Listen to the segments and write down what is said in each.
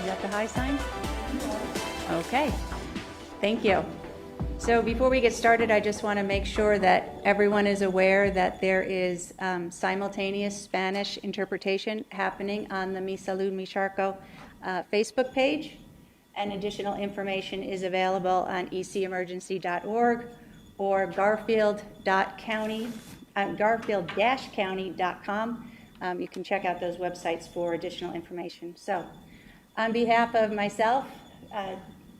that the high sign? Okay, thank you. So before we get started, I just want to make sure that everyone is aware that there is simultaneous Spanish interpretation happening on the Mi Salud Mi Charco Facebook page, and additional information is available on ecemergency.org or garfield-county.com. You can check out those websites for additional information. So on behalf of myself,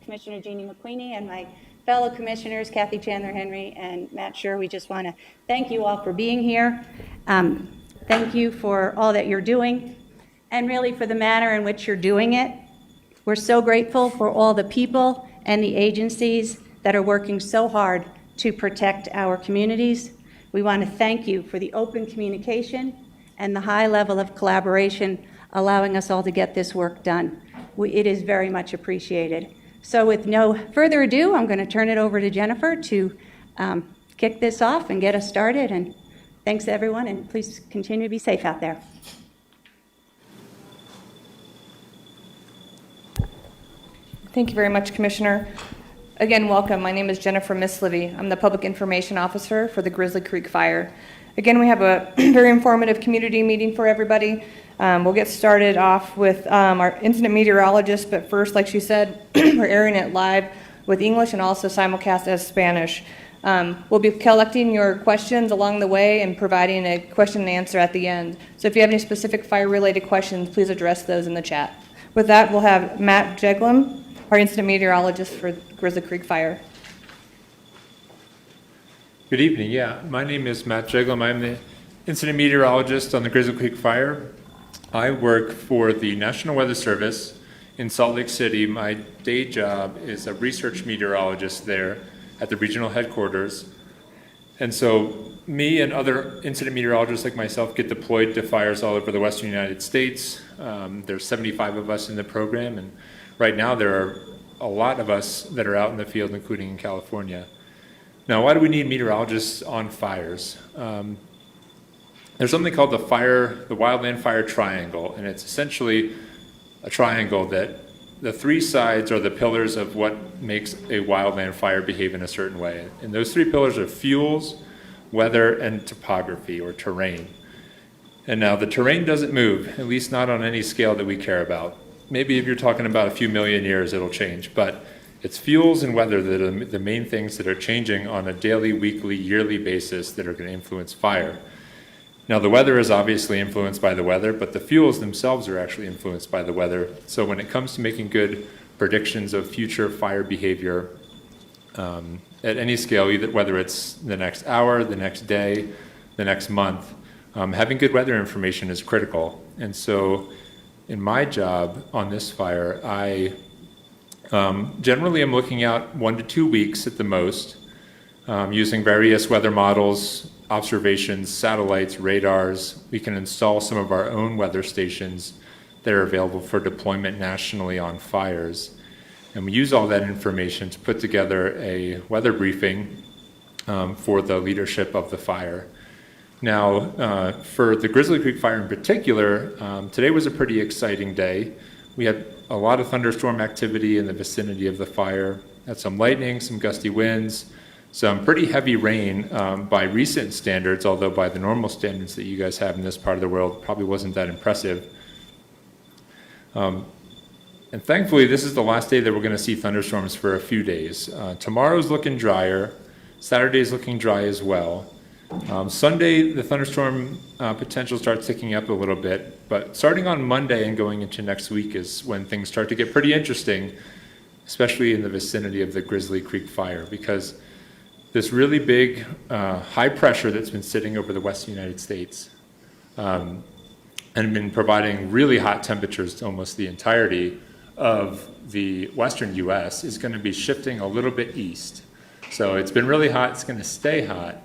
Commissioner Jeannie McQueenie, and my fellow commissioners, Kathy Chandler-Henry and Matt Scher, we just want to thank you all for being here. Thank you for all that you're doing, and really for the manner in which you're doing it. We're so grateful for all the people and the agencies that are working so hard to protect our communities. We want to thank you for the open communication and the high level of collaboration allowing us all to get this work done. It is very much appreciated. So with no further ado, I'm going to turn it over to Jennifer to kick this off and get us started. And thanks everyone, and please continue to be safe out there. Thank you very much, Commissioner. Again, welcome. My name is Jennifer Mislivy. I'm the Public Information Officer for the Grizzly Creek Fire. Again, we have a very informative community meeting for everybody. We'll get started off with our incident meteorologist, but first, like she said, we're airing it live with English and also simulcast as Spanish. We'll be collecting your questions along the way and providing a question and answer at the end. So if you have any specific fire-related questions, please address those in the chat. With that, we'll have Matt Jeglum, our incident meteorologist for Grizzly Creek Fire. Good evening. Yeah, my name is Matt Jeglum. I'm the incident meteorologist on the Grizzly Creek Fire. I work for the National Weather Service in Salt Lake City. My day job is a research meteorologist there at the regional headquarters. And so me and other incident meteorologists like myself get deployed to fires all over the western United States. There's 75 of us in the program, and right now there are a lot of us that are out in the field, including in California. Now, why do we need meteorologists on fires? There's something called the wildland fire triangle, and it's essentially a triangle that the three sides are the pillars of what makes a wildland fire behave in a certain way. And those three pillars are fuels, weather, and topography or terrain. And now the terrain doesn't move, at least not on any scale that we care about. Maybe if you're talking about a few million years, it'll change, but it's fuels and weather that are the main things that are changing on a daily, weekly, yearly basis that are going to influence fire. Now, the weather is obviously influenced by the weather, but the fuels themselves are actually influenced by the weather. So when it comes to making good predictions of future fire behavior at any scale, either whether it's the next hour, the next day, the next month, having good weather information is critical. And so in my job on this fire, I generally am looking out 1 to 2 weeks at the most, using various weather models, observations, satellites, radars. We can install some of our own weather stations that are available for deployment nationally on fires. And we use all that information to put together a weather briefing for the leadership of the fire. Now, for the Grizzly Creek Fire in particular, today was a pretty exciting day. We had a lot of thunderstorm activity in the vicinity of the fire, had some lightning, some gusty winds, some pretty heavy rain by recent standards, although by the normal standards that you guys have in this part of the world, probably wasn't that impressive. And thankfully, this is the last day that we're going to see thunderstorms for a few days. Tomorrow's looking drier. Saturday's looking dry as well. Sunday, the thunderstorm potential starts ticking up a little bit, but starting on Monday and going into next week is when things start to get pretty interesting, especially in the vicinity of the Grizzly Creek Fire, because this really big high pressure that's been sitting over the western United States and been providing really hot temperatures to almost the entirety of the western U.S. is going to be shifting a little bit east. So it's been really hot, it's going to stay hot,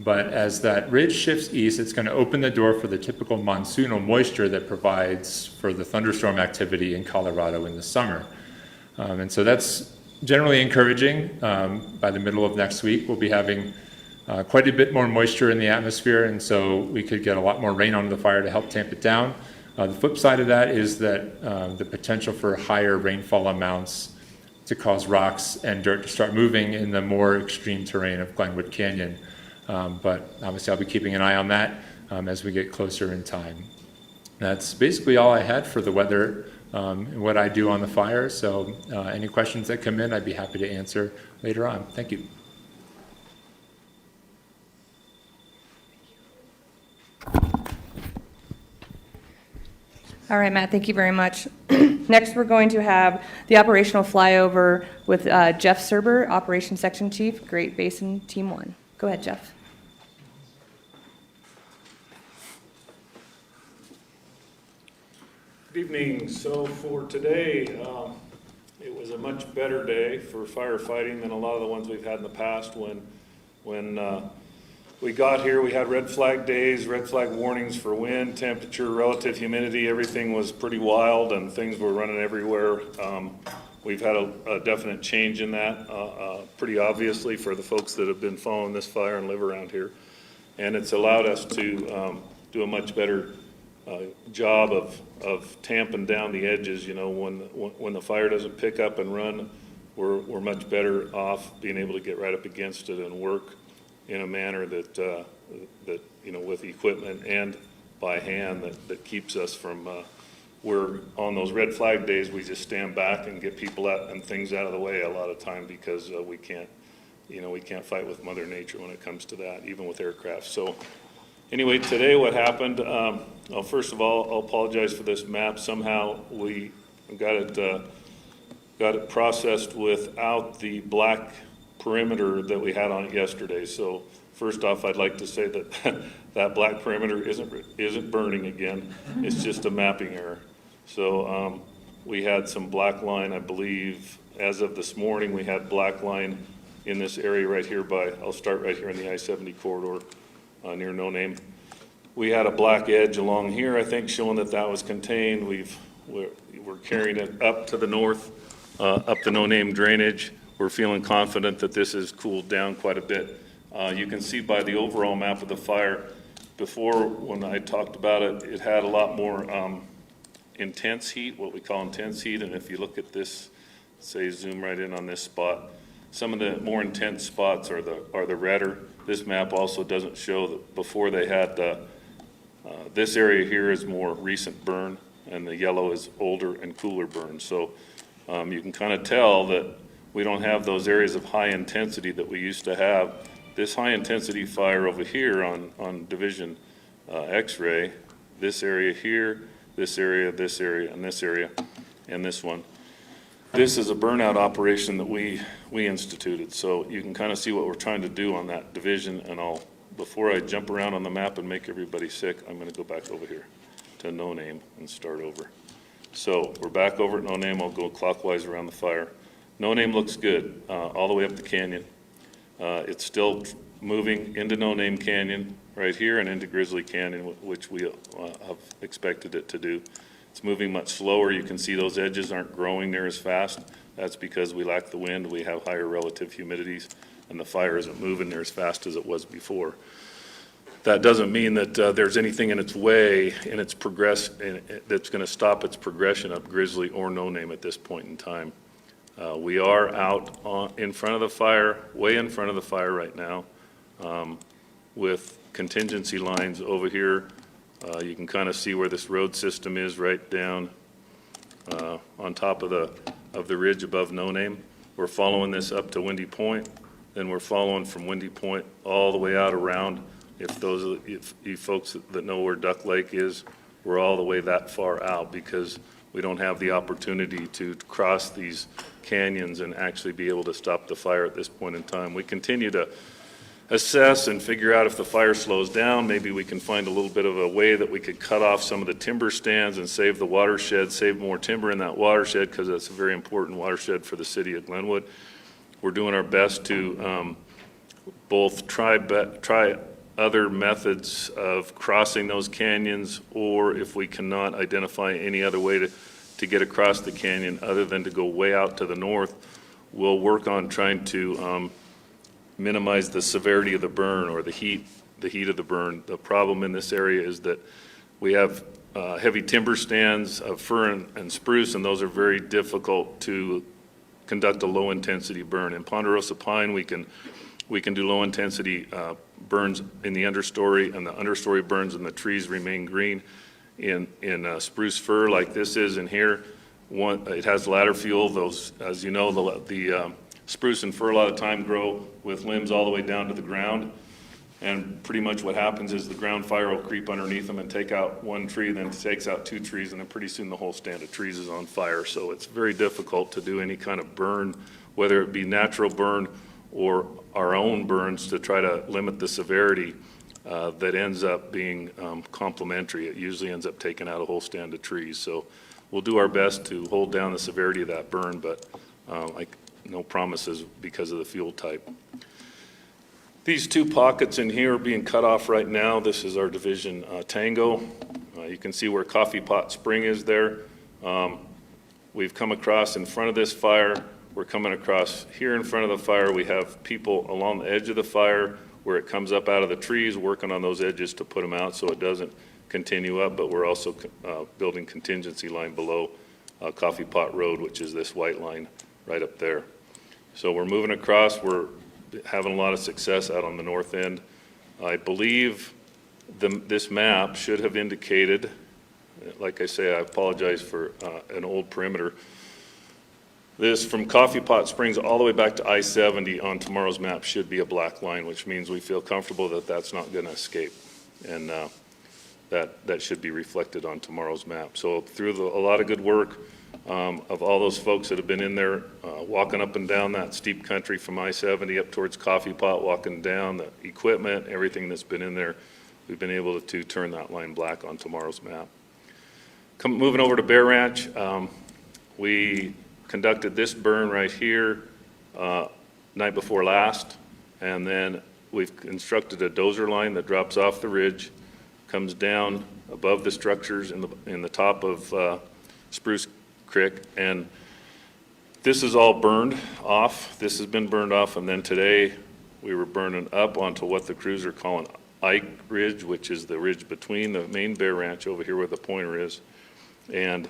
but as that ridge shifts east, it's going to open the door for the typical monsoonal moisture that provides for the thunderstorm activity in Colorado in the summer. And so that's generally encouraging. By the middle of next week, we'll be having quite a bit more moisture in the atmosphere, and so we could get a lot more rain onto the fire to help tamp it down. The flip side of that is that the potential for higher rainfall amounts to cause rocks and dirt to start moving in the more extreme terrain of Glenwood Canyon. But obviously I'll be keeping an eye on that as we get closer in time. That's basically all I had for the weather and what I do on the fire. So any questions that come in, I'd be happy to answer later on. Thank you. All right, Matt, thank you very much. Next, we're going to have the operational flyover with Jeff Serber, Operations Section Chief, Great Basin Team 1. Go ahead, Jeff. Good evening. So for today, it was a much better day for firefighting than a lot of the ones we've had in the past. When we got here, we had red flag days, red flag warnings for wind, temperature, relative humidity. Everything was pretty wild and things were running everywhere. We've had a definite change in that, pretty obviously for the folks that have been following this fire and live around here. And it's allowed us to do a much better job of tamping down the edges. You know, when the fire doesn't pick up and run, we're much better off being able to get right up against it and work in a manner that you know, with equipment and by hand that keeps us from where on those red flag days we just stand back and get people out and things out of the way a lot of time because we can't fight with Mother Nature when it comes to that, even with aircraft. So anyway, today what happened, well, first of all, I'll apologize for this map. Somehow we got it processed without the black perimeter that we had on it yesterday. So first off, I'd like to say that that black perimeter isn't burning again. It's just a mapping error. So we had some black line, I believe, as of this morning, we had black line in this area right here I'll start right here in the I-70 corridor near No Name. We had a black edge along here, I think, showing that was contained. We're carrying it up to the north, up the No Name drainage. We're feeling confident that this has cooled down quite a bit. You can see by the overall map of the fire, before when I talked about it, it had a lot more intense heat, what we call intense heat. And if you look at this, say zoom right in on this spot, some of the more intense spots are the redder. This map also doesn't show that before they had this area here is more recent burn, and the yellow is older and cooler burn. So you can kind of tell that we don't have those areas of high intensity that we used to have. This high intensity fire over here on Division X-ray, this area here, this area, this area, and this area, and this one. This is a burnout operation that we instituted. So you can kind of see what we're trying to do on that division. And before I jump around on the map and make everybody sick, I'm going to go back over here to No Name and start over. So we're back over at No Name. I'll go clockwise around the fire. No Name looks good all the way up the canyon. It's still moving into No Name Canyon right here and into Grizzly Canyon, which we have expected it to do. It's moving much slower. You can see those edges aren't growing near as fast. That's because we lack the wind. We have higher relative humidities, and the fire isn't moving near as fast as it was before. That doesn't mean that there's anything in its way in its that's going to stop its progression up Grizzly or No Name at this point in time. We are out in front of the fire, way in front of the fire right now, with contingency lines over here. You can kind of see where this road system is right down on top of the ridge above No Name. We're following this up to Windy Point, then we're following from Windy Point all the way out around. If you folks that know where Duck Lake is, we're all the way that far out because we don't have the opportunity to cross these canyons and actually be able to stop the fire at this point in time. We continue to assess and figure out if the fire slows down. Maybe we can find a little bit of a way that we could cut off some of the timber stands and save the watershed, save more timber in that watershed, because that's a very important watershed for the city of Glenwood. We're doing our best to both try other methods of crossing those canyons, or if we cannot identify any other way to get across the canyon other than to go way out to the north, we'll work on trying to minimize the severity of the burn or the heat of the burn. The problem in this area is that We have heavy timber stands of fir and spruce, and those are very difficult to conduct a low-intensity burn. In ponderosa pine, we can do low-intensity burns in the understory, and the understory burns and the trees remain green. In spruce fir, like this is in here, it has ladder fuel. Those, as you know, the spruce and fir a lot of time grow with limbs all the way down to the ground. And pretty much what happens is the ground fire will creep underneath them and take out one tree, then takes out two trees, and then pretty soon the whole stand of trees is on fire. So it's very difficult to do any kind of burn, whether it be natural burn or our own burns, to try to limit the severity that ends up being complementary. It usually ends up taking out a whole stand of trees. So we'll do our best to hold down the severity of that burn, but no promises because of the fuel type. These two pockets in here are being cut off right now. This is our division Tango. You can see where Coffee Pot Spring is there. We've come across in front of this fire. We're coming across here in front of the fire. We have people along the edge of the fire where it comes up out of the trees, working on those edges to put them out so it doesn't continue up, but we're also building contingency line below Coffee Pot Road, which is this white line right up there. So we're moving across. We're having a lot of success out on the north end. I believe this map should have indicated, like I say, I apologize for an old perimeter. This from Coffee Pot Springs all the way back to I-70 on tomorrow's map should be a black line, which means we feel comfortable that that's not going to escape. And that should be reflected on tomorrow's map. So through a lot of good work of all those folks that have been in there, walking up and down that steep country from I-70 up towards Coffee Pot, walking down, the equipment, everything that's been in there, we've been able to turn that line black on tomorrow's map. Moving over to Bear Ranch, we conducted this burn right here night before last, and then we've constructed a dozer line that drops off the ridge, comes down above the structures in the top of Spruce Creek, and this is all burned off. This has been burned off, and then today we were burning up onto what the crews are calling Ike Ridge, which is the ridge between the main Bear Ranch over here where the pointer is, and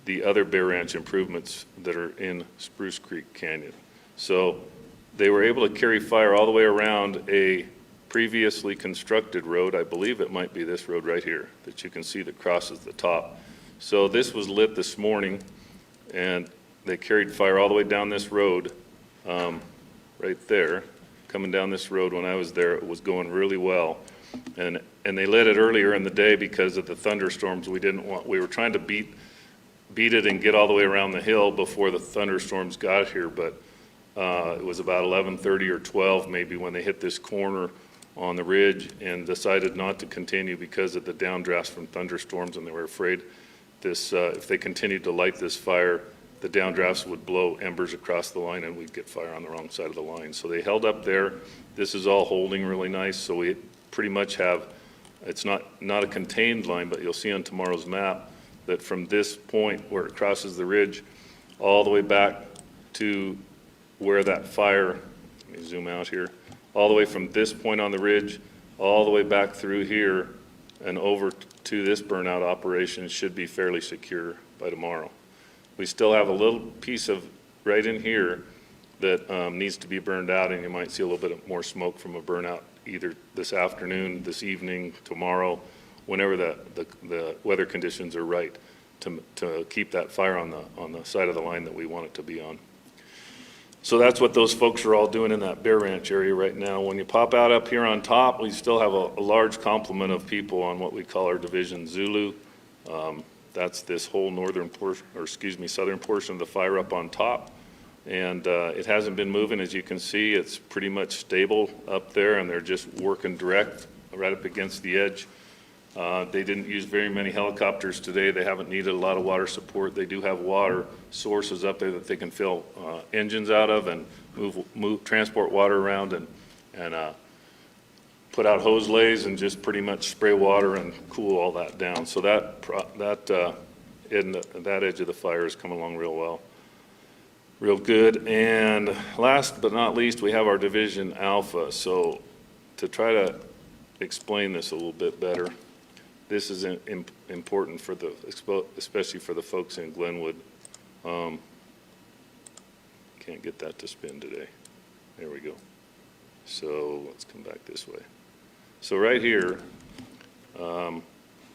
the other Bear Ranch improvements that are in Spruce Creek Canyon. So they were able to carry fire all the way around a previously constructed road. I believe it might be this road right here that you can see that crosses the top. So this was lit this morning, and they carried fire all the way down this road, right there, coming down this road. When I was there, it was going really well, and they lit it earlier in the day because of the thunderstorms. We were trying to beat it and get all the way around the hill before the thunderstorms got here, but it was about 11:30 or 12 maybe when they hit this corner on the ridge and decided not to continue because of the downdrafts from thunderstorms, and they were afraid if they continued to light this fire, the downdrafts would blow embers across the line and we'd get fire on the wrong side of the line. So they held up there. This is all holding really nice, so we pretty much have, it's not a contained line, but you'll see on tomorrow's map that from this point where it crosses the ridge all the way back to where that fire, let me zoom out here, all the way from this point on the ridge, all the way back through here and over to this burnout operation should be fairly secure by tomorrow. We still have a little piece of right in here that needs to be burned out, and you might see a little bit more smoke from a burnout either this afternoon, this evening, tomorrow, whenever the weather conditions are right to keep that fire on the side of the line that we want it to be on. So that's what those folks are all doing in that Bear Ranch area right now. When you pop out up here on top, we still have a large complement of people on what we call our Division Zulu. That's this whole southern portion of the fire up on top. And it hasn't been moving, as you can see. It's pretty much stable up there, and they're just working direct right up against the edge. They didn't use very many helicopters today. They haven't needed a lot of water support. They do have water sources up there that they can fill engines out of and transport water around and put out hose lays and just pretty much spray water and cool all that down. So that edge of the fire is coming along real well, real good. And last but not least, we have our Division Alpha. So to try to explain this a little bit better, this is important for especially for the folks in Glenwood. Can't get that to spin today. There we go. So let's come back this way. So right here,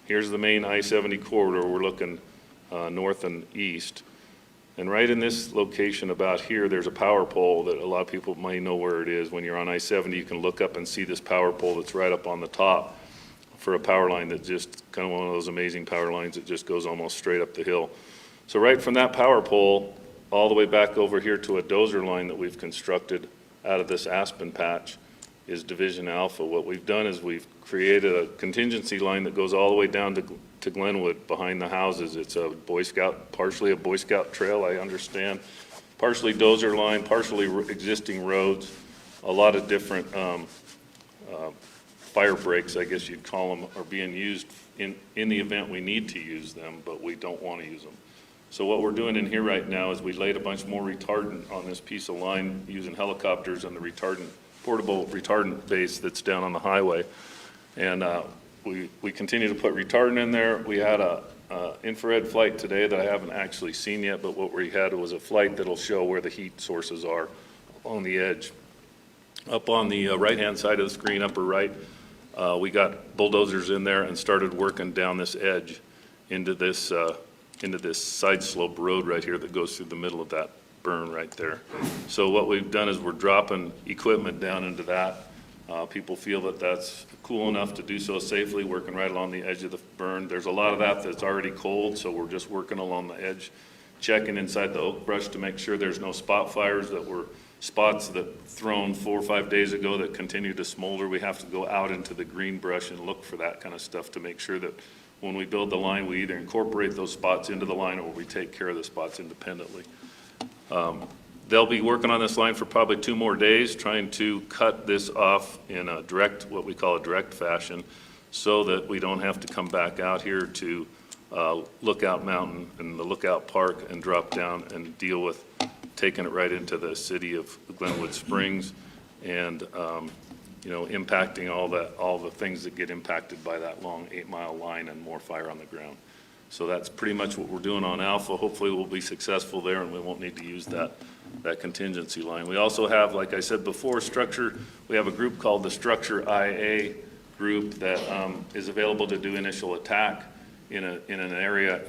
here's the main I-70 corridor. We're looking north and east. And right in this location about here, there's a power pole that a lot of people might know where it is. When you're on I-70, you can look up and see this power pole that's right up on the top for a power line that just kind of one of those amazing power lines that just goes almost straight up the hill. So right from that power pole all the way back over here to a dozer line that we've constructed out of this aspen patch is Division Alpha. What we've done is we've created a contingency line that goes all the way down to Glenwood behind the houses. It's a Boy Scout, partially a Boy Scout trail, I understand, partially dozer line, partially existing roads, a lot of different fire breaks, I guess you'd call them, are being used in the event we need to use them, but we don't want to use them. So what we're doing in here right now is we laid a bunch more retardant on this piece of line using helicopters and the portable retardant base that's down on the highway. And we continue to put retardant in there. We had a infrared flight today that I haven't actually seen yet, but what we had was a flight that'll show where the heat sources are on the edge. Up on the right-hand side of the screen, upper right, we got bulldozers in there and started working down this edge into this side slope road right here that goes through the middle of that burn right there. So what we've done is we're dropping equipment down into that. People feel that that's cool enough to do so safely, working right along the edge of the burn. There's a lot of that that's already cold, so we're just working along the edge, checking inside the oak brush to make sure there's no spot fires that were spots that thrown 4 or 5 days ago that continue to smolder. We have to go out into the green brush and look for that kind of stuff to make sure that when we build the line, we either incorporate those spots into the line or we take care of the spots independently. They'll be working on this line for probably 2 more days, trying to cut this off in a direct, what we call a direct fashion, so that we don't have to come back out here to Lookout Mountain and the Lookout Park and drop down and deal with taking it right into the city of Glenwood Springs and impacting all the things that get impacted by that long 8-mile line and more fire on the ground. So that's pretty much what we're doing on Alpha. Hopefully we'll be successful there and we won't need to use that contingency line. We also have, like I said before, we have a group called the Structure IA group that is available to do initial attack in an area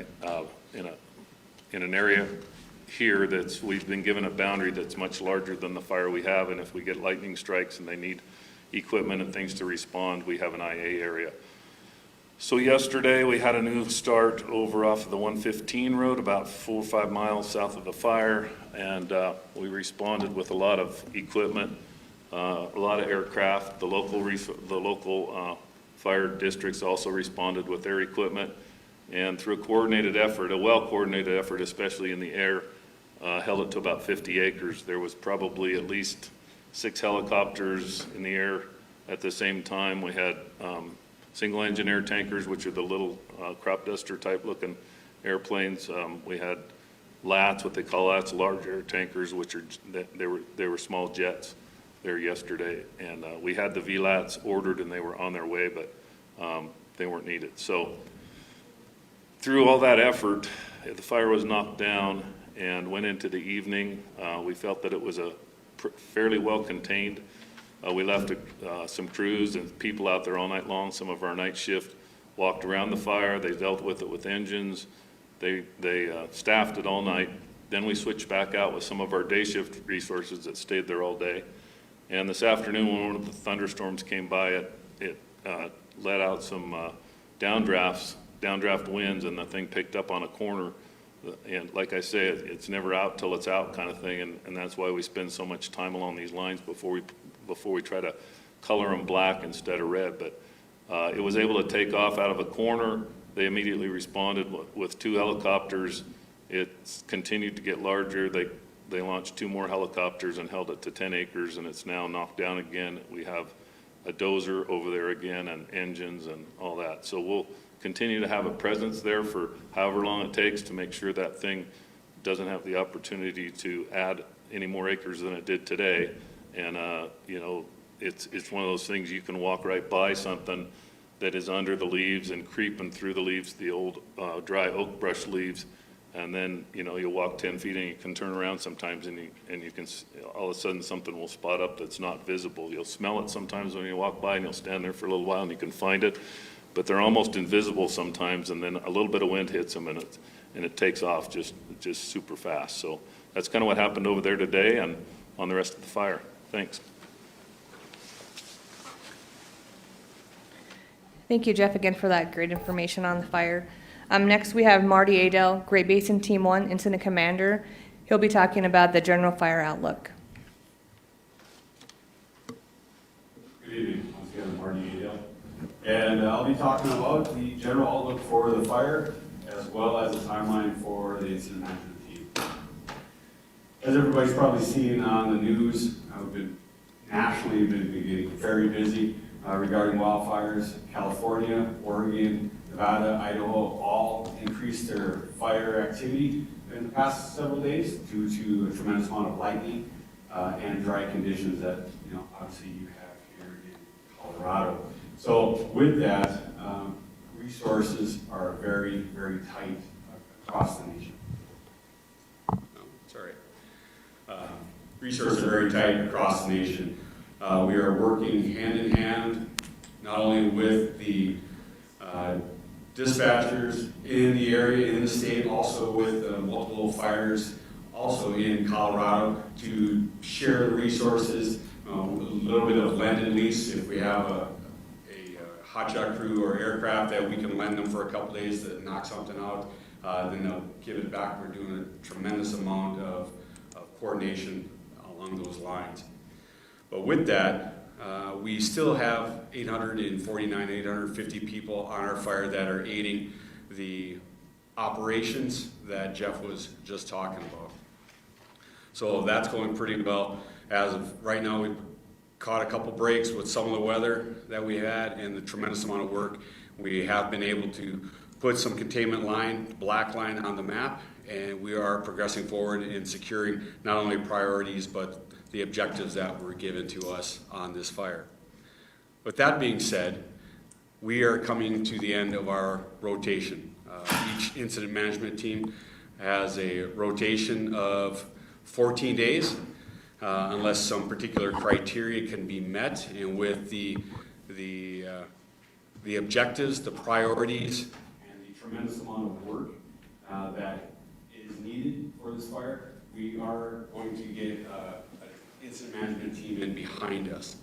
here we've been given a boundary that's much larger than the fire we have, and if we get lightning strikes and they need equipment and things to respond, we have an IA area. So yesterday we had a new start over off of the 115 road about 4 or 5 miles south of the fire, and we responded with a lot of equipment, a lot of aircraft. The local fire districts also responded with their equipment, and through a coordinated effort, a well-coordinated effort, especially in the air, held it to about 50 acres. There was probably at least 6 helicopters in the air at the same time. We had single engine air tankers, which are the little crop duster type looking airplanes. We had LATs, what they call LATs, large air tankers, which are they were small jets there yesterday. And we had the VLATs ordered and they were on their way, but they weren't needed. So through all that effort, the fire was knocked down and went into the evening. We felt that it was a fairly well contained. We left some crews and people out there all night long. Some of our night shift walked around the fire. They dealt with it with engines. They staffed it all night. Then we switched back out with some of our day shift resources that stayed there all day. And this afternoon, when one of the thunderstorms came by, it let out some downdraft winds, and the thing picked up on a corner. And like I say, it's never out till it's out kind of thing, and that's why we spend so much time along these lines before we try to color them black instead of red. But it was able to take off out of a corner. They immediately responded with 2 helicopters. It's continued to get larger. They launched 2 more helicopters and held it to 10 acres, and it's now knocked down again. We have a dozer over there again and engines and all that. So we'll continue to have a presence there for however long it takes to make sure that thing doesn't have the opportunity to add any more acres than it did today. And it's one of those things you can walk right by something that is under the leaves and creeping through the leaves, the old dry oak brush leaves. And then, you'll walk 10 feet and you can turn around sometimes and you can, all of a sudden something will spot up that's not visible. You'll smell it sometimes when you walk by and you'll stand there for a little while and you can find it. But they're almost invisible sometimes, and then a little bit of wind hits them and it takes off just super fast. So that's kind of what happened over there today and on the rest of the fire. Thanks. Thank you, Jeff, again for that great information on the fire. Next, we have Marty Adel, Great Basin Team 1 Incident Commander. He'll be talking about the general fire outlook. Good evening. Once again, I'm Marty Adel. And I'll be talking about the general outlook for the fire, as well as a timeline for the incident management team. As everybody's probably seen on the news, I've been nationally getting very busy regarding wildfires. California, Oregon, Nevada, Idaho all increased their fire activity in the past several days due to a tremendous amount of lightning and dry conditions that obviously you have here in Colorado. So with that, resources are very, very tight across the nation. Resources are very tight across the nation. We are working hand in hand, not only with the dispatchers in the area, in the state, also with multiple fires, also in Colorado, to share the resources, a little bit of lend and lease. If we have a hotshot crew or aircraft that we can lend them for a couple days to knock something out, then they'll give it back. We're doing a tremendous amount of coordination along those lines. But with that, we still have 850 people on our fire that are aiding the operations that Jeff was just talking about. So that's going pretty well. As of right now, we've caught a couple breaks with some of the weather that we had and the tremendous amount of work. We have been able to put some containment line, black line on the map, and we are progressing forward in securing not only priorities, but the objectives that were given to us on this fire. With that being said, we are coming to the end of our rotation. Each incident management team has a rotation of 14 days, unless some particular criteria can be met, and with the objectives, the priorities, and the tremendous amount of work that is needed for this fire, we are going to get an incident management team in behind us.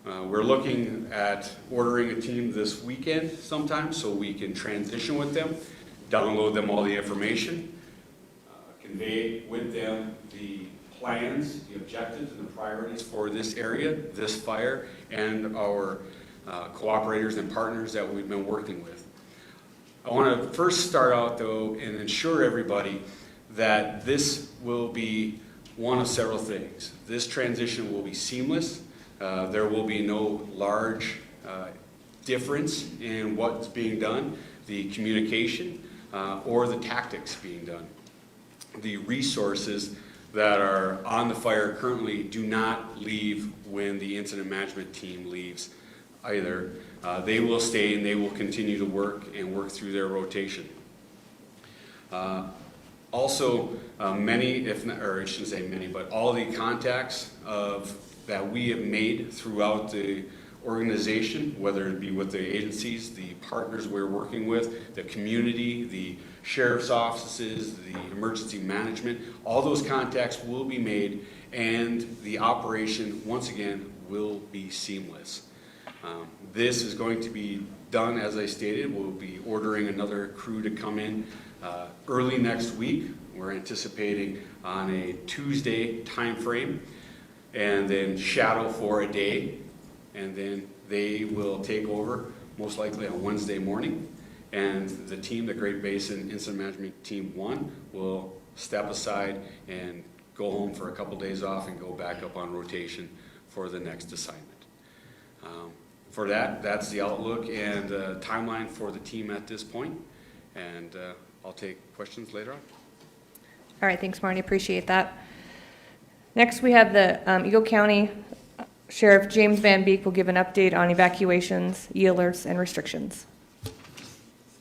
We're looking at ordering a team this weekend sometime so we can transition with them, download them all the information, convey with them the plans, the objectives, and the priorities for this area, this fire, and our cooperators and partners that we've been working with. I want to first start out, though, and ensure everybody that this will be one of several things. This transition will be seamless. There will be no large difference in what's being done, the communication, or the tactics being done. The resources that are on the fire currently do not leave when the incident management team leaves either. They will stay and they will continue to work through their rotation. Also, many, if not, or I shouldn't say many, but all the contacts that we have made throughout the organization, whether it be with the agencies, the partners we're working with, the community, the sheriff's offices, the emergency management, all those contacts will be made, and the operation, once again, will be seamless. This is going to be done, as I stated. We'll be ordering another crew to come in early next week. We're anticipating on a Tuesday time frame, and then shadow for a day, and then they will take over most likely on Wednesday morning, and the team, the Great Basin Incident Management Team 1, will step aside and go home for a couple days off and go back up on rotation for the next assignment. For that's the outlook and timeline for the team at this point, and I'll take questions later on. All right, thanks, Marty. Appreciate that. Next, we have the Eagle County Sheriff James Van Beek will give an update on evacuations, e-alerts, and restrictions.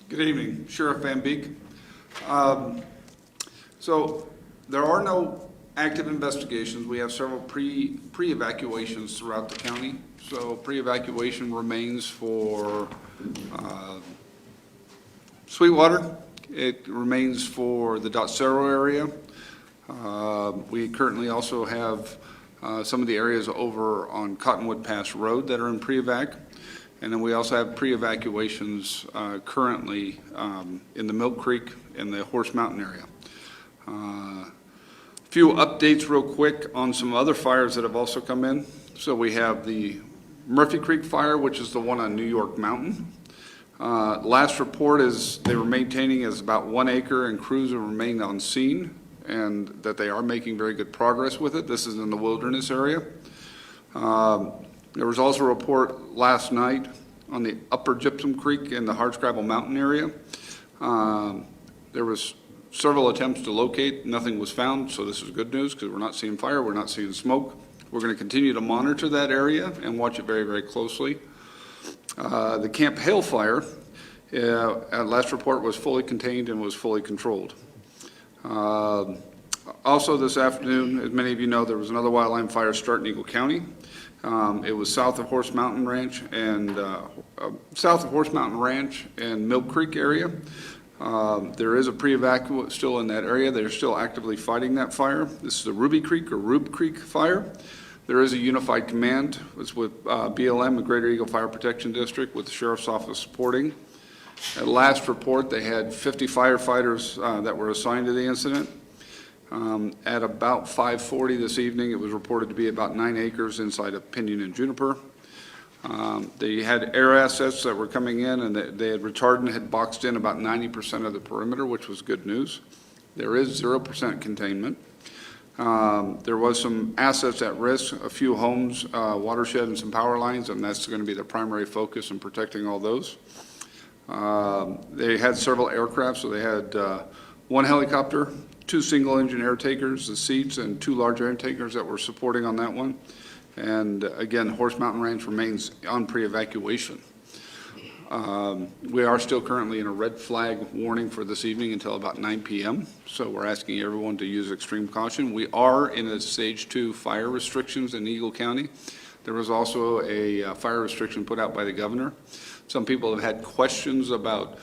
Good evening, Sheriff Van Beek. So there are no active investigations. We have several pre-evacuations throughout the county. So pre-evacuation remains for Sweetwater. It remains for the Dotsero area. We currently also have some of the areas over on Cottonwood Pass Road that are in pre-evac. And then we also have pre-evacuations currently in the Milk Creek and the Horse Mountain area. Few updates real quick on some other fires that have also come in. So we have the Murphy Creek fire, which is the one on New York Mountain. Last report is they were maintaining as about 1 acre and crews have remained on scene and that they are making very good progress with it. This is in the wilderness area. There was also a report last night on the Upper Gypsum Creek in the Hardscrabble Mountain area. There was several attempts to locate, nothing was found, so this is good news because we're not seeing fire, we're not seeing smoke. We're going to continue to monitor that area and watch it very, very closely. The Camp Hale fire, at last report, was fully contained and was fully controlled. Also this afternoon, as many of you know, there was another wildland fire start in Eagle County. It was south of Horse Mountain Ranch and Milk Creek area. There is a pre-evac still in that area. They're still actively fighting that fire. This is the Ruby Creek or Rube Creek fire. There is a unified command. It's with BLM, the Greater Eagle Fire Protection District, with the Sheriff's Office supporting. At last report, they had 50 firefighters that were assigned to the incident. At about 5:40 this evening, it was reported to be about 9 acres inside of Pinyon and Juniper. They had air assets that were coming in, and they had retardant had boxed in about 90% of the perimeter, which was good news. There is 0% containment. There was some assets at risk, a few homes, watershed, and some power lines, and that's going to be the primary focus in protecting all those. They had several aircraft, so they had 1 helicopter, 2 single-engine air takers, the seats, and 2 large air takers that were supporting on that one. And again, Horse Mountain Ranch remains on pre-evacuation. We are still currently in a red flag warning for this evening until about 9 p.m. So we're asking everyone to use extreme caution. We are in a stage 2 fire restrictions in Eagle County. There was also a fire restriction put out by the governor. Some people have had questions about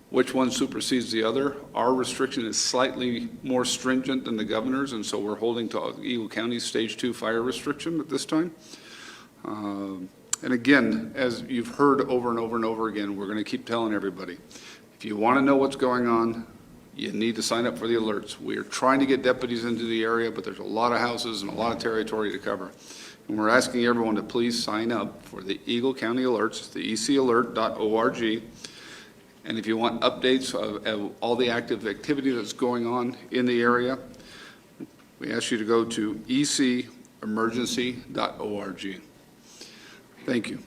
which one supersedes the other. Our restriction is slightly more stringent than the governor's, and so we're holding to Eagle County's stage 2 fire restriction at this time. And again, as you've heard over and over and over again, we're going to keep telling everybody, if you want to know what's going on, you need to sign up for the alerts. We are trying to get deputies into the area, but there's a lot of houses and a lot of territory to cover. And we're asking everyone to please sign up for the Eagle County alerts. It's the ecalert.org. And if you want updates of all the active activity that's going on in the area, we ask you to go to ecemergency.org. Thank you.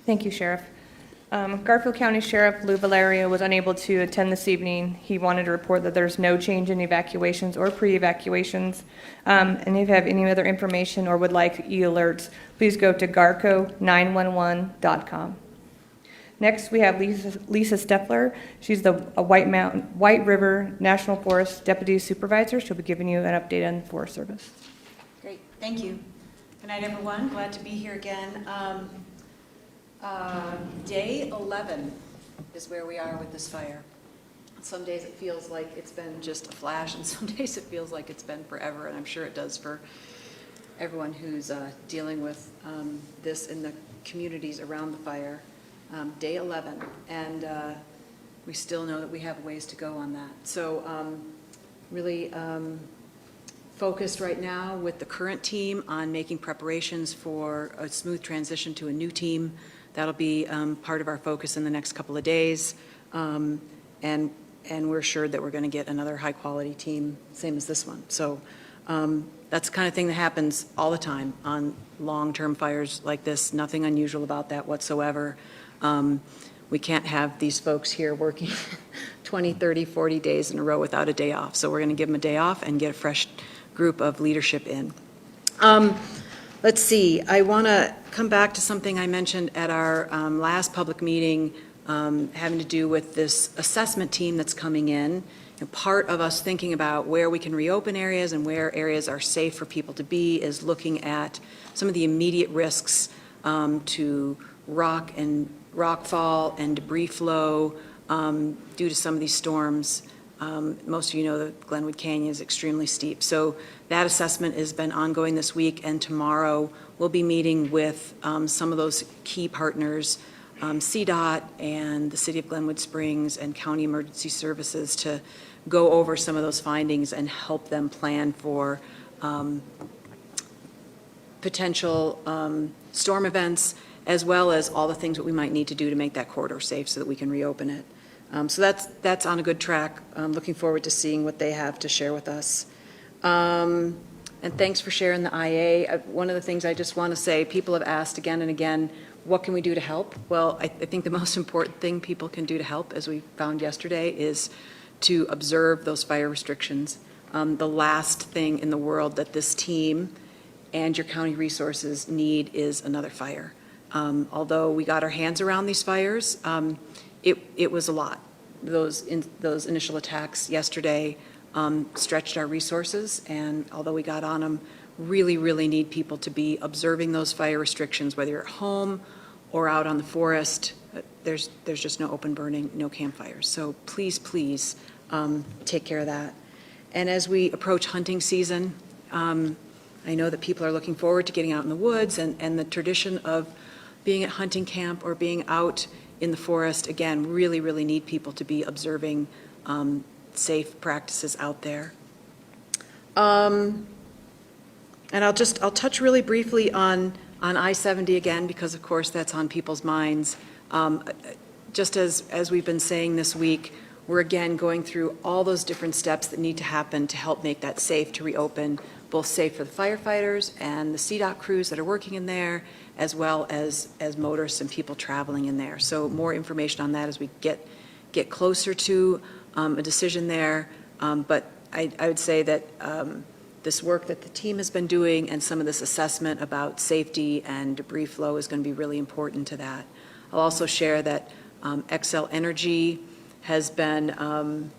Thank you, Sheriff. Garfield County Sheriff Lou Valerio was unable to attend this evening. He wanted to report that there's no change in evacuations or pre-evacuations. And if you have any other information or would like e-alerts, please go to garco911.com. Next, we have Lisa Steffler. She's the White River National Forest Deputy Supervisor. She'll be giving you an update on the Forest Service. Great, thank you. Good night, everyone. Glad to be here again. Day 11 is where we are with this fire. Some days it feels like it's been just a flash, and some days it feels like it's been forever, and I'm sure it does for everyone who's dealing with this in the communities around the fire. Day 11, and we still know that we have ways to go on that. So really focused right now with the current team on making preparations for a smooth transition to a new team. That'll be part of our focus in the next couple of days, and we're assured that we're going to get another high-quality team, same as this one. So that's the kind of thing that happens all the time on long-term fires like this. Nothing unusual about that whatsoever. We can't have these folks here working 20, 30, 40 days in a row without a day off. So we're going to give them a day off and get a fresh group of leadership in. Let's see, I want to come back to something I mentioned at our last public meeting having to do with this assessment team that's coming in. And part of us thinking about where we can reopen areas and where areas are safe for people to be is looking at some of the immediate risks to rockfall and debris flow due to some of these storms. Most of you know that Glenwood Canyon is extremely steep. So that assessment has been ongoing this week, and tomorrow we'll be meeting with some of those key partners, CDOT and the City of Glenwood Springs and County Emergency Services, to go over some of those findings and help them plan for potential storm events, as well as all the things that we might need to do to make that corridor safe so that we can reopen it. So that's on a good track. I'm looking forward to seeing what they have to share with us. And thanks for sharing the IA. One of the things I just want to say, people have asked again and again, what can we do to help? Well, I think the most important thing people can do to help, as we found yesterday, is to observe those fire restrictions. The last thing in the world that this team and your county resources need is another fire. Although we got our hands around these fires, it was a lot. Those initial attacks yesterday stretched our resources, and although we got on them, really need people to be observing those fire restrictions, whether you're at home or out on the forest. There's just no open burning, no campfires. So please take care of that. And as we approach hunting season, I know that people are looking forward to getting out in the woods, and the tradition of being at hunting camp or being out in the forest, again, really need people to be observing safe practices out there. And I'll touch really briefly on I-70 again, because of course that's on people's minds. Just as we've been saying this week, we're again going through all those different steps that need to happen to help make that safe to reopen, both safe for the firefighters and the CDOT crews that are working in there, as well as motorists and people traveling in there. So more information on that as we get closer to a decision there. But I would say that this work that the team has been doing and some of this assessment about safety and debris flow is going to be really important to that. I'll also share that Xcel Energy has been,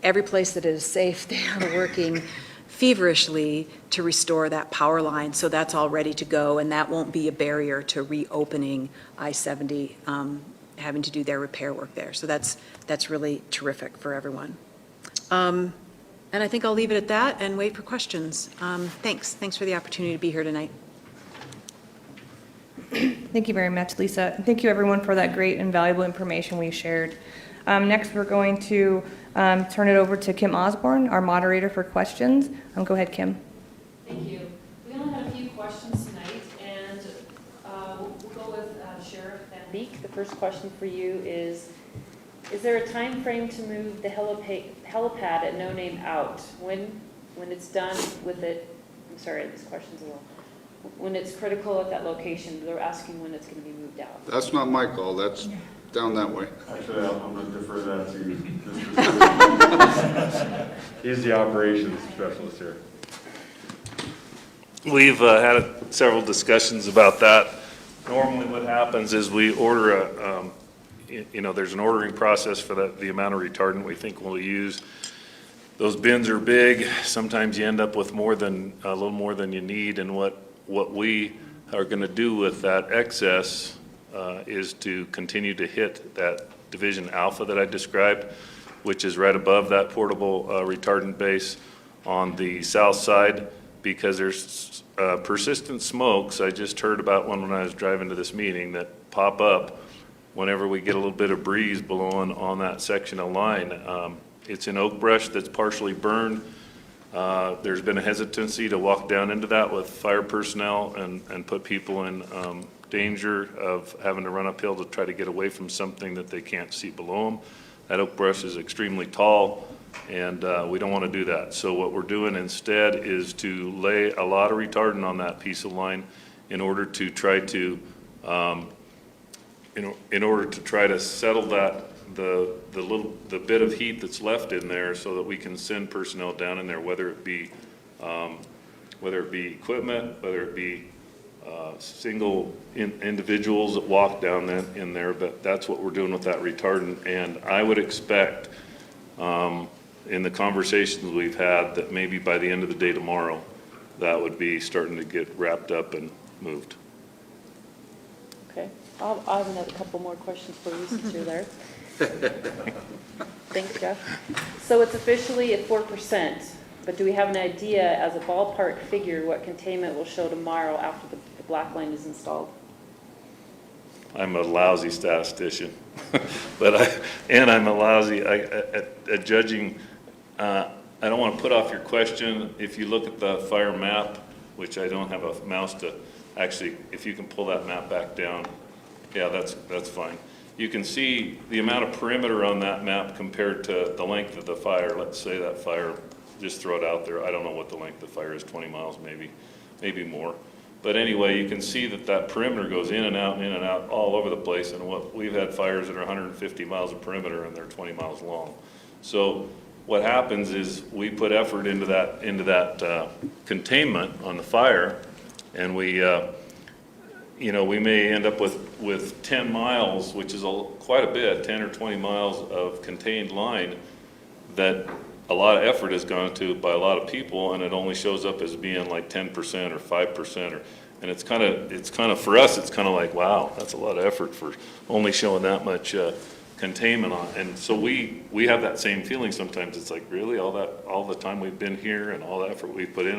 every place that is safe, they are working feverishly to restore that power line, so that's all ready to go, and that won't be a barrier to reopening I-70, having to do their repair work there. So that's really terrific for everyone. And I think I'll leave it at that and wait for questions. Thanks for the opportunity to be here tonight. Thank you very much, Lisa. And thank you, everyone, for that great and valuable information we shared. Next, we're going to turn it over to Kim Osborne, our moderator for questions. Go ahead, Kim. Thank you. We only had a few questions tonight, and we'll go with Sheriff Van Beek. The first question for you is there a time frame to move the helipad at No Name out? When it's done with it, I'm sorry, this question's a little, when it's critical at that location, they're asking when it's going to be moved out. That's not my call, that's down that way. Actually, I'm going to defer that to Mr. He's the operations specialist here. We've had several discussions about that. Normally what happens is we order there's an ordering process for the amount of retardant we think we'll use. Those bins are big. Sometimes you end up with a little more than you need, and what we are going to do with that excess is to continue to hit that division alpha that I described, which is right above that portable retardant base on the south side, because there's persistent smokes. I just heard about one when I was driving to this meeting that pop up whenever we get a little bit of breeze blowing on that section of line. It's an oak brush that's partially burned. There's been a hesitancy to walk down into that with fire personnel and put people in danger of having to run uphill to try to get away from something that they can't see below them. That oak brush is extremely tall, and we don't want to do that. So what we're doing instead is to lay a lot of retardant on that piece of line in order to try to settle that the bit of heat that's left in there, so that we can send personnel down in there, whether it be whether it be equipment, whether it be single individuals that walk down in there, but that's what we're doing with that retardant. And I would expect, in the conversations we've had, that maybe by the end of the day tomorrow, that would be starting to get wrapped up and moved. Okay, I'll have another couple more questions for you since you're there. Thanks, Jeff. So it's officially at 4%, but do we have an idea as a ballpark figure what containment will show tomorrow after the black line is installed? I'm a lousy statistician, and I'm a lousy at judging. I don't want to put off your question. If you look at the fire map, which I don't have a mouse to actually, if you can pull that map back down, yeah, that's fine. You can see the amount of perimeter on that map compared to the length of the fire. Let's say that fire, just throw it out there. I don't know what the length of the fire is, 20 miles maybe more. But anyway, you can see that perimeter goes in and out all over the place. And we've had fires that are 150 miles of perimeter and they're 20 miles long. So what happens is we put effort into that containment on the fire, and we may end up with 10 miles, which is quite a bit, 10 or 20 miles of contained line that a lot of effort has gone to by a lot of people, and it only shows up as being like 10% or 5%, and it's kind of for us, it's kind of like, wow, that's a lot of effort for only showing that much containment on. And so we have that same feeling sometimes. It's like, really, all the time we've been here and all the effort we've put in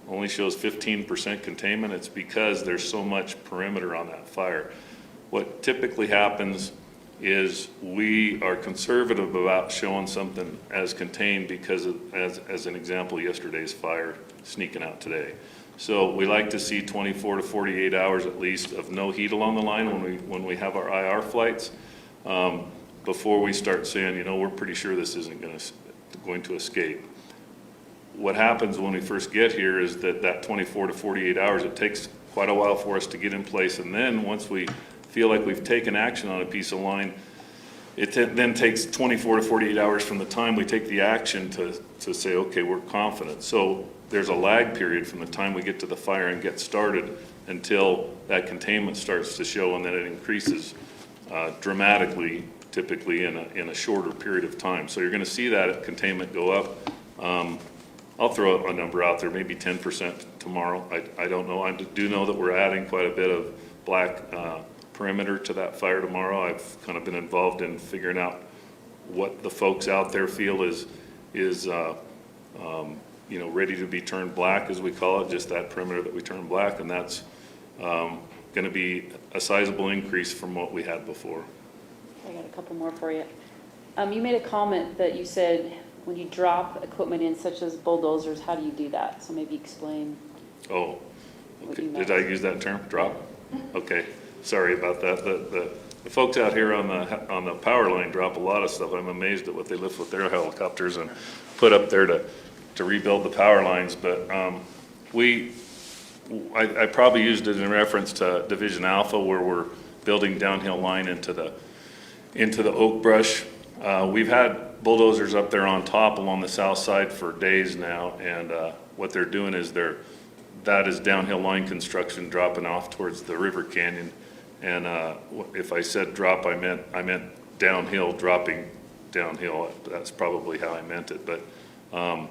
only shows 15% containment. It's because there's so much perimeter on that fire. What typically happens is we are conservative about showing something as contained because of, as an example, yesterday's fire sneaking out today. So we like to see 24 to 48 hours at least of no heat along the line when we have our IR flights, before we start saying, we're pretty sure this isn't going to escape. What happens when we first get here is that 24 to 48 hours, it takes quite a while for us to get in place, and then once we feel like we've taken action on a piece of line, it then takes 24 to 48 hours from the time we take the action to say, okay, we're confident. So there's a lag period from the time we get to the fire and get started until that containment starts to show, and then it increases dramatically, typically in a shorter period of time. So you're going to see that containment go up. I'll throw a number out there, maybe 10% tomorrow. I don't know. I do know that we're adding quite a bit of black perimeter to that fire tomorrow. I've kind of been involved in figuring out what the folks out there feel is ready to be turned black, as we call it, just that perimeter that we turn black, and that's going to be a sizable increase from what we had before. I got a couple more for you. You made a comment that you said when you drop equipment in, such as bulldozers, how do you do that? So maybe explain. Oh, okay. Did I use that term? Drop? Okay. Sorry about that. The folks out here on the power line drop a lot of stuff. I'm amazed at what they lift with their helicopters and put up there to rebuild the power lines. But I probably used it in reference to Division Alpha, where we're building downhill line into the oak brush. We've had bulldozers up there on top along the south side for days now, and what they're doing is that is downhill line construction dropping off towards the river canyon. And if I said drop, I meant downhill, dropping downhill. That's probably how I meant it. But I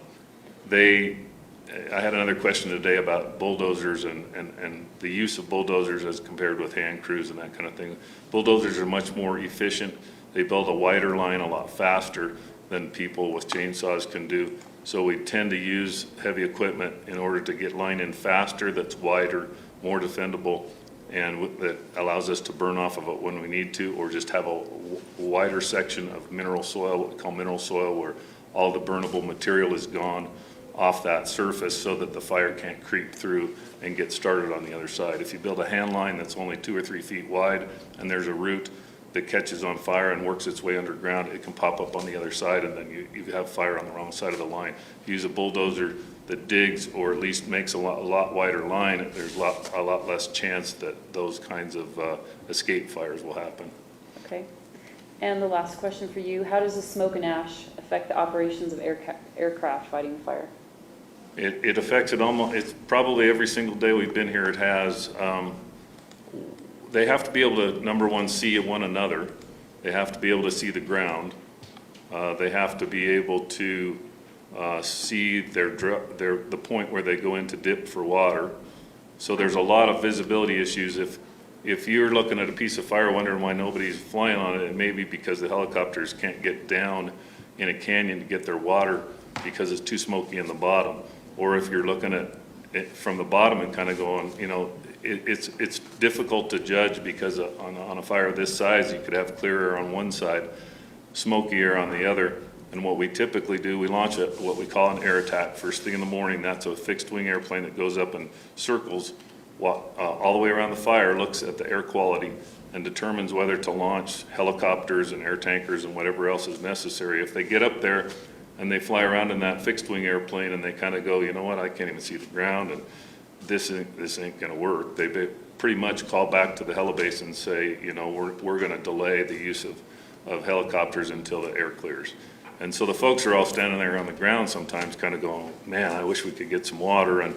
had another question today about bulldozers and the use of bulldozers as compared with hand crews and that kind of thing. Bulldozers are much more efficient. They build a wider line a lot faster than people with chainsaws can do. So we tend to use heavy equipment in order to get line in faster, that's wider, more defendable, and that allows us to burn off of it when we need to, or just have a wider section of mineral soil, what we call mineral soil, where all the burnable material is gone off that surface so that the fire can't creep through and get started on the other side. If you build a hand line that's only 2 or 3 feet wide and there's a root that catches on fire and works its way underground, it can pop up on the other side, and then you have fire on the wrong side of the line. If you use a bulldozer that digs, or at least makes a lot wider line, there's a lot less chance that those kinds of escape fires will happen. Okay. And the last question for you, how does the smoke and ash affect the operations of aircraft fighting fire? It affects it almost, it's probably every single day we've been here it has. They have to be able to, number one, see one another. They have to be able to see the ground. They have to be able to see the point where they go in to dip for water. So there's a lot of visibility issues. If you're looking at a piece of fire wondering why nobody's flying on it, it may be because the helicopters can't get down in a canyon to get their water because it's too smoky in the bottom. Or if you're looking at it from the bottom and kind of going, you know, it's difficult to judge because on a fire of this size, you could have clear air on one side, smoky air on the other. And what we typically do, we launch what we call an air attack first thing in the morning. That's a fixed wing airplane that goes up in circles all the way around the fire, looks at the air quality and determines whether to launch helicopters and air tankers and whatever else is necessary. If they get up there and they fly around in that fixed wing airplane and they kind of go, you know what, I can't even see the ground and this ain't gonna work. They pretty much call back to the helibase and say, you know, we're gonna delay the use of helicopters until the air clears. And so the folks are all standing there on the ground sometimes kind of going, man, I wish we could get some water. And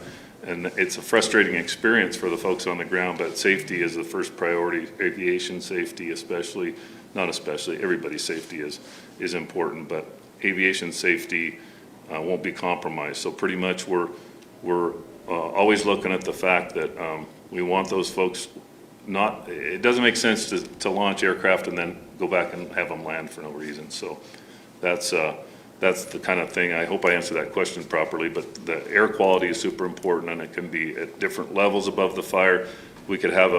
it's a frustrating experience for the folks on the ground, but safety is the first priority. Aviation safety especially, not especially, everybody's safety is important, but aviation safety won't be compromised. So pretty much we're always looking at the fact that we want those folks it doesn't make sense to launch aircraft and then go back and have them land for no reason. So that's the kind of thing. I hope I answered that question properly, but the air quality is super important and it can be at different levels above the fire. We could have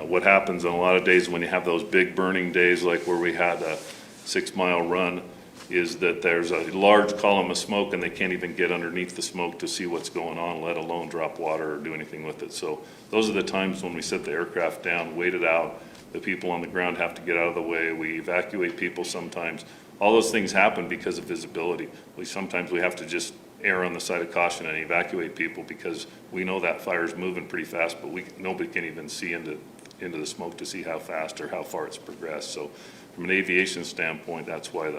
what happens on a lot of days when you have those big burning days, like where we had a 6-mile run, is that there's a large column of smoke and they can't even get underneath the smoke to see what's going on, let alone drop water or do anything with it. So those are the times when we set the aircraft down, wait it out. The people on the ground have to get out of the way. We evacuate people sometimes. All those things happen because of visibility. Sometimes we have to just err on the side of caution and evacuate people because we know that fire is moving pretty fast, but nobody can even see into the smoke to see how fast or how far it's progressed. So from an aviation standpoint, that's why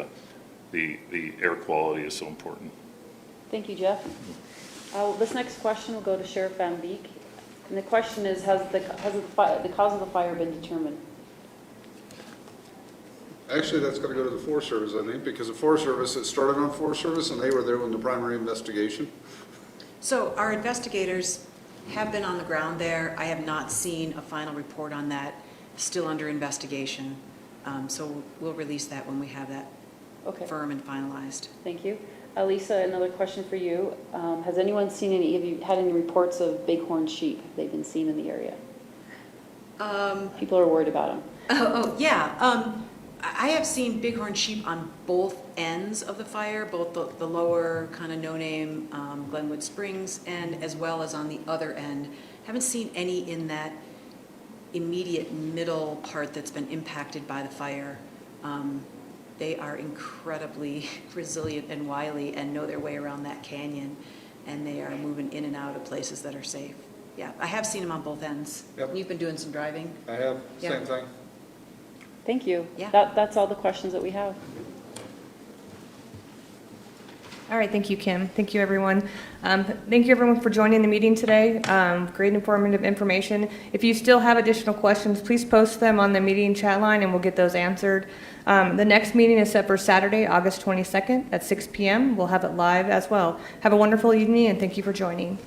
the air quality is so important. Thank you, Jeff. This next question will go to Sheriff Van Beek. And the question is, has the cause of the fire been determined? Actually, that's going to go to the Forest Service, I think, because the Forest Service, it started on Forest Service, and they were there in the primary investigation. So our investigators have been on the ground there. I have not seen a final report on that, still under investigation. So we'll release that when we have that firm and finalized. Thank you. Lisa, another question for you. Has anyone seen have you had any reports of bighorn sheep they've been seen in the area? People are worried about them. Yeah. I have seen bighorn sheep on both ends of the fire, both the lower kind of no-name Glenwood Springs and as well as on the other end. Haven't seen any in that immediate middle part that's been impacted by the fire. They are incredibly resilient and wily and know their way around that canyon, and they are moving in and out of places that are safe. Yeah, I have seen them on both ends. Yep. You've been doing some driving? I have, Yeah. same thing. Thank you. Yeah. That's all the questions that we have. All right, thank you, Kim. Thank you, everyone. Thank you, everyone, for joining the meeting today. Great informative information. If you still have additional questions, please post them on the meeting chat line and we'll get those answered. The next meeting is set for Saturday, August 22nd at 6 p.m. We'll have it live as well. Have a wonderful evening and thank you for joining.